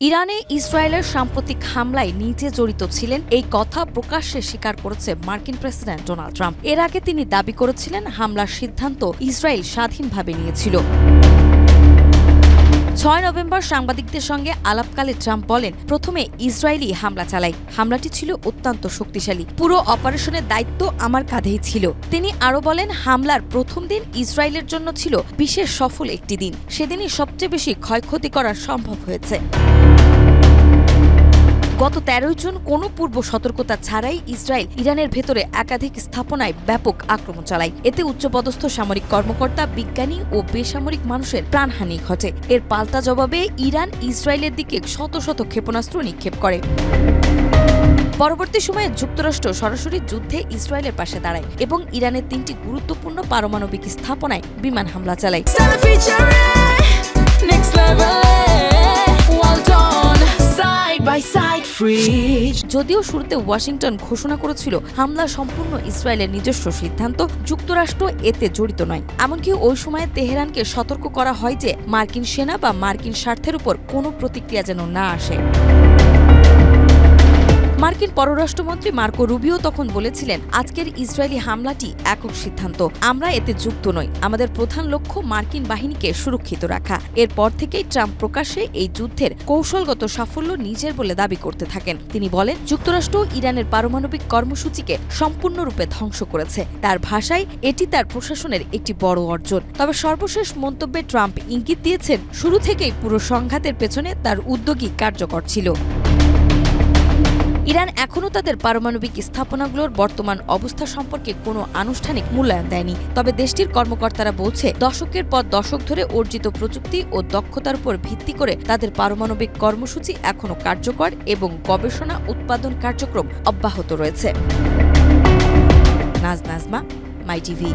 ইরানে ইসরায়েলের সাম্প্রতিক হামলায় নিজে জড়িত ছিলেন এই কথা প্রকাশ্যে স্বীকার করেছে মার্কিন প্রেসিডেন্ট ডোনাল্ড ট্রাম্প। এর আগে তিনি দাবি করেছিলেন হামলার সিদ্ধান্ত ইসরায়েল স্বাধীনভাবে নিয়েছিল। ৬ নভেম্বর সাংবাদিকদের সঙ্গে আলাপকালে ট্রাম্প বলেন, প্রথমে ইসরায়েলি হামলা চালায়। হামলাটি ছিল অত্যন্ত শক্তিশালী। পুরো অপারেশনের দায়িত্ব আমার কাঁধেই ছিল। তিনি আরও বলেন, হামলার প্রথম দিন ইসরায়েলের জন্য ছিল বিশেষ সফল একটি দিন। সেদিনই সবচেয়ে বেশি ক্ষয়ক্ষতি করা সম্ভব হয়েছে। গত ১৩ জুন কোনো পূর্ব সতর্কতা ছাড়াই ইসরায়েল ইরানের ভেতরে একাধিক স্থাপনায় ব্যাপক আক্রমণ চালায়। এতে উচ্চপদস্থ সামরিক কর্মকর্তা, বিজ্ঞানী ও বেসামরিক মানুষের প্রাণহানি ঘটে। এর পাল্টা জবাবে ইরান ইসরায়েলের দিকে শত শত ক্ষেপণাস্ত্র নিক্ষেপ করে। পরবর্তী সময়ে যুক্তরাষ্ট্র সরাসরি যুদ্ধে ইসরায়েলের পাশে দাঁড়ায় এবং ইরানের ৩টি গুরুত্বপূর্ণ পারমাণবিক স্থাপনায় বিমান হামলা চালায়। যদিও শুরুতে ওয়াশিংটন ঘোষণা করেছিল হামলা সম্পূর্ণ ইসরায়েলের নিজস্ব সিদ্ধান্ত, যুক্তরাষ্ট্র এতে জড়িত নয়। এমনকি ওই সময়ে তেহরানকে সতর্ক করা হয় যে মার্কিন সেনা বা মার্কিন স্বার্থের উপর কোনো প্রতিক্রিয়া যেন না আসে। মার্কিন পররাষ্ট্রমন্ত্রী মার্কো রুবিও তখন বলেছিলেন, আজকের ইসরায়েলি হামলাটি একক সিদ্ধান্ত। আমরা এতে যুক্ত নই। আমাদের প্রধান লক্ষ্য মার্কিন বাহিনীকে সুরক্ষিত রাখা। এরপর থেকেই ট্রাম্প প্রকাশ্যে এই যুদ্ধের কৌশলগত সাফল্য নিজের বলে দাবি করতে থাকেন। তিনি বলেন, যুক্তরাষ্ট্র ইরানের পারমাণবিক কর্মসূচিকে সম্পূর্ণরূপে ধ্বংস করেছে। তার ভাষায় এটি তার প্রশাসনের একটি বড় অর্জন। তবে সর্বশেষ মন্তব্যে ট্রাম্প ইঙ্গিত দিয়েছেন, শুরু থেকেই পুরো সংঘাতের পেছনে তার উদ্যোগই কার্যকর ছিল। ইরান এখনও তাদের পারমাণবিক স্থাপনাগুলোর বর্তমান অবস্থা সম্পর্কে কোনো আনুষ্ঠানিক মূল্যায়ন দেয়নি। তবে দেশটির কর্মকর্তারা বলছে, দশকের পর দশক ধরে অর্জিত প্রযুক্তি ও দক্ষতার উপর ভিত্তি করে তাদের পারমাণবিক কর্মসূচি এখনও কার্যকর এবং গবেষণা উৎপাদন কার্যক্রম অব্যাহত রয়েছে। নাজমা, মাই টিভি।